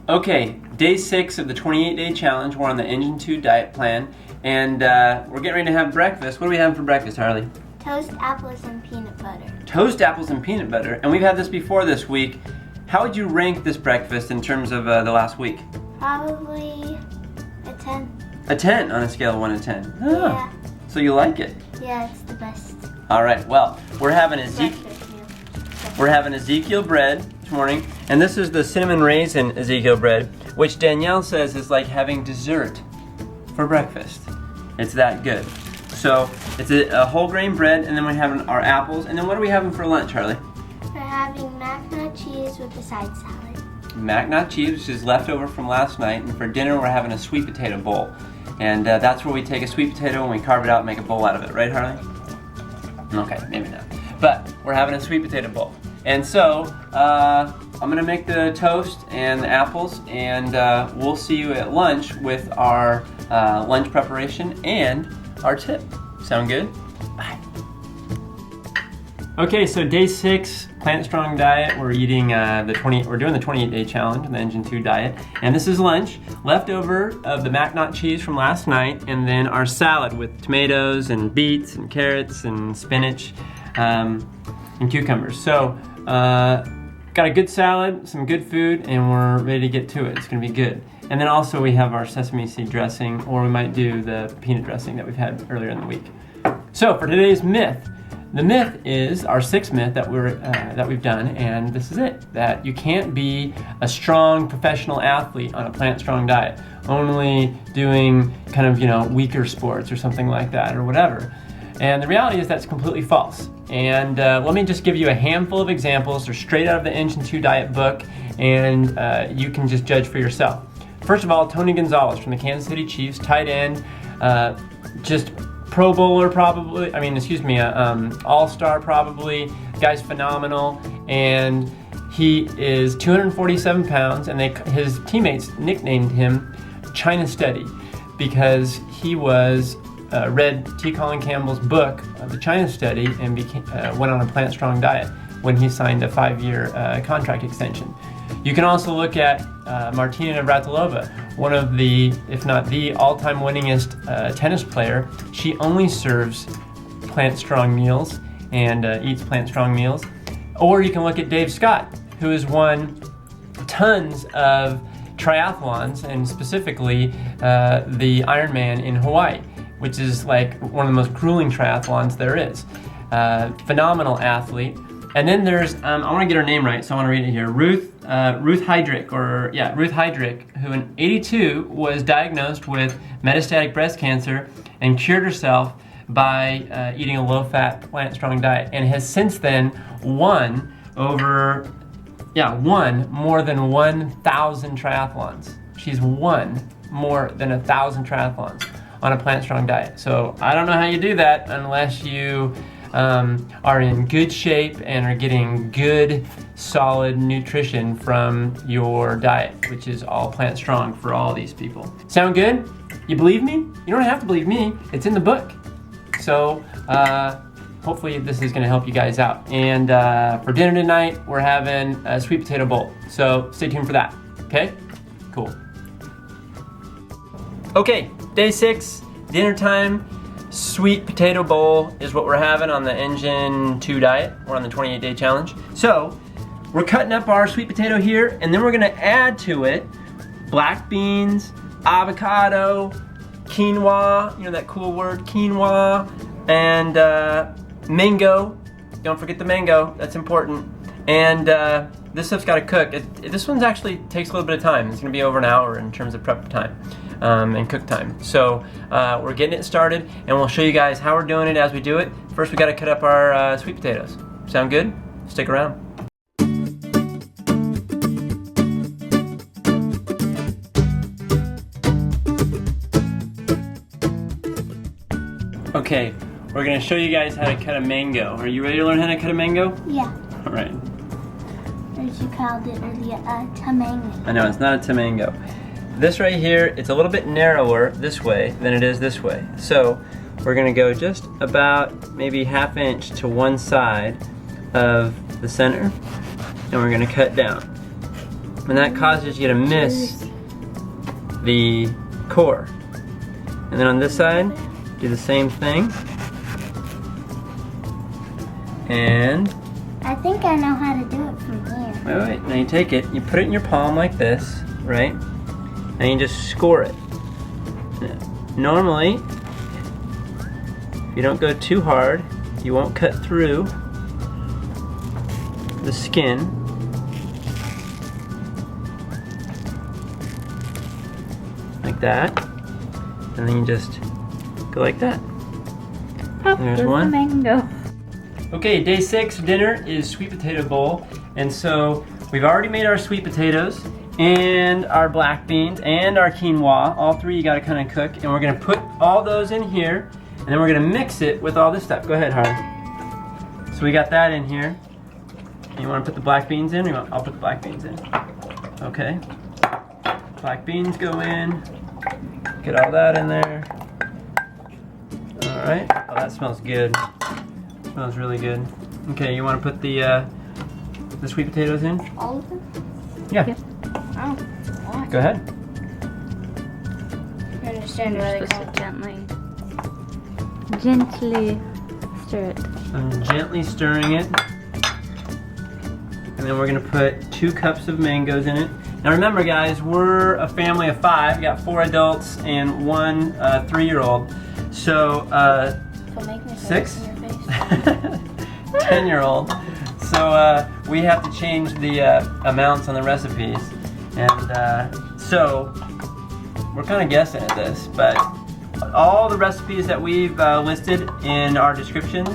Okay, day 6 of the 28-day challenge. We're on the Engine 2 diet plan, and we're getting ready to have breakfast. What are we having for breakfast, Harley? Toast, apples, and peanut butter. Toast, apples, and peanut butter. And we've had this before this week. How would you rank this breakfast in terms of the last week? Probably a 10. A 10 on a scale of 1 to 10. Oh, Yeah. so you like it? Yeah, it's the best. All right, well, we're having Breakfast meal. Ezekiel bread this morning, and this is the cinnamon raisin Ezekiel bread, which Danielle says is like having dessert for breakfast. It's that good. So it's a whole grain bread, and then we're having our apples, and then what are we having for lunch, Harley? We're having mac and cheese with a side salad. Mac not cheese, which is leftover from last night, and for dinner we're having a sweet potato bowl. And that's where we take a sweet potato and we carve it out and make a bowl out of it, right, Harley? Okay, maybe not. But we're having a sweet potato bowl. And so I'm gonna make the toast and the apples, and we'll see you at lunch with our lunch preparation and our tip. Sound good? Bye. Okay, so day 6, Plant Strong diet. We're eating we're doing the 28-day challenge, the Engine 2 diet, and this is lunch. Leftover of the Mac not cheese from last night, and then our salad with tomatoes and beets and carrots and spinach and cucumbers. So got a good salad, some good food, and we're ready to get to it. It's gonna be good. And then also we have our sesame seed dressing, or we might do the peanut dressing that we've had earlier in the week. So for today's myth, the myth is our 6th myth that we've done, and this is it: that you can't be a strong professional athlete on a plant strong diet, only doing kind of weaker sports or something like that or whatever. And the reality is that's completely false. And let me just give you a handful of examples. They're straight out of the Engine 2 diet book, and you can just judge for yourself. First of all, Tony Gonzalez from the Kansas City Chiefs, tight end, just Pro Bowler probably, All-Star probably. Guy's phenomenal, and he is 247 pounds, and his teammates nicknamed him China Steady because he read Colin Campbell's book, The China Study, and went on a plant strong diet when he signed a 5-year contract extension. You can also look at Martina Navratilova, one of the, if not the all-time winningest tennis player. She only serves plant strong meals and eats plant strong meals. Or you can look at Dave Scott, who has won tons of triathlons, and specifically the Ironman in Hawaii, which is like one of the most grueling triathlons there is. Phenomenal athlete. And then there's, I want to get her name right, so I want to read it here. Ruth Heydrich, who in '82 was diagnosed with metastatic breast cancer and cured herself by eating a low-fat, plant-strong diet, and has since then won more than 1,000 triathlons. She's won more than 1,000 triathlons on a plant-strong diet. So I don't know how you do that unless you are in good shape and are getting good, solid nutrition from your diet, which is all plant strong for all these people. Sound good? You believe me? You don't have to believe me. It's in the book. So hopefully this is going to help you guys out. And for dinner tonight, we're having a sweet potato bowl. So stay tuned for that. Okay? Cool. Okay, day 6, dinner time. Sweet potato bowl is what we're having on the Engine 2 diet. We're on the 28-day challenge. So we're cutting up our sweet potato here, and then we're gonna add to it black beans, avocado, quinoa, that cool word, quinoa, and mango. Don't forget the mango, that's important. And this stuff's gotta cook. This one's actually takes a little bit of time. It's gonna be over an hour in terms of prep time. And cook time. So we're getting it started, and we'll show you guys how we're doing it as we do it. First, we got to cut up our sweet potatoes. Sound good? Stick around. Okay, we're going to show you guys how to cut a mango. Are you ready to learn how to cut a mango? Yeah. All right. Or as you called it earlier, a tamango. I know, it's not a tamango. This right here, it's a little bit narrower this way than it is this way. So we're gonna go just about maybe 1/2 inch to one side of the center, and we're gonna cut down. And that causes you to miss the core. And then on this side, do the same thing. And I think I know how to do it from here. wait. Now you take it, you put it in your palm like this, right? And you just score it. Normally, if you don't go too hard, you won't cut through the skin. Like that. And then you just go like that. Oh, There's one. The mango. Okay, day 6 dinner is sweet potato bowl. And so we've already made our sweet potatoes and our black beans and our quinoa. All three you gotta kind of cook. And we're gonna put all those in here and then we're gonna mix it with all this stuff. Go ahead, Harv. So we got that in here. And you wanna put the black beans in? I'll put the black beans in. Okay. Black beans go in. Get all that in there. All right. Oh, that smells good. Smells really good. Okay, you want to put the sweet potatoes in? All of them? Yeah. Yep. Oh. Go ahead. I understand You're why they supposed call to gently stir it. I'm gently stirring it. And then we're gonna put 2 cups of mangoes in it. Now remember guys, we're a family of 5. We got 4 adults and 1 3-year-old. So, Don't make me 6? in your face. 10-year-old. So we have to change the amounts on the recipes. And so we're kind of guessing at this, but all the recipes that we've listed in our descriptions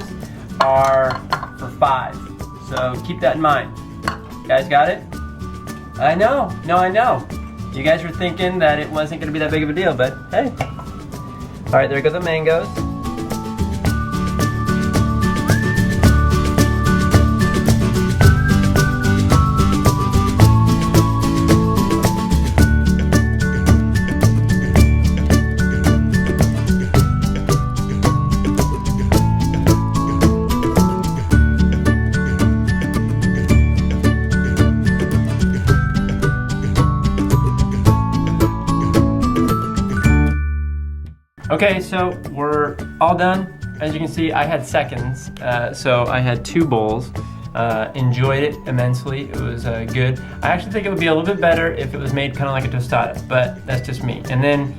are for 5. So keep that in mind. You guys got it? I know. No, I know. You guys were thinking that it wasn't going to be that big of a deal, but hey. All right, there go the mangoes. Okay, so we're all done. As you can see, I had seconds, so I had 2 bowls. Enjoyed it immensely. It was good. I actually think it would be a little bit better if it was made kind of like a tostada, but that's just me. And then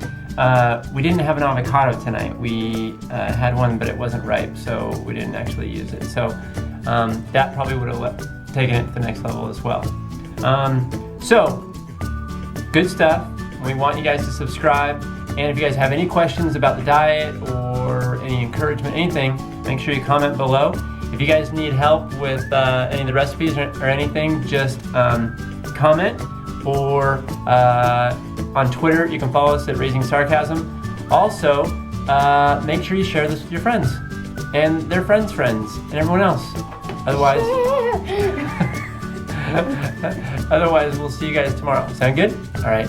we didn't have an avocado tonight. We had one, but it wasn't ripe, so we didn't actually use it. So that probably would have taken it to the next level as well. So, good stuff. We want you guys to subscribe. And if you guys have any questions about the diet or any encouragement, anything, make sure you comment below. If you guys need help with any of the recipes or anything, just comment. Or on Twitter, you can follow us at Raising Sarcasm. Also, make sure you share this with your friends and their friends' friends and everyone else. Otherwise, otherwise we'll see you guys tomorrow. Sound good? All right.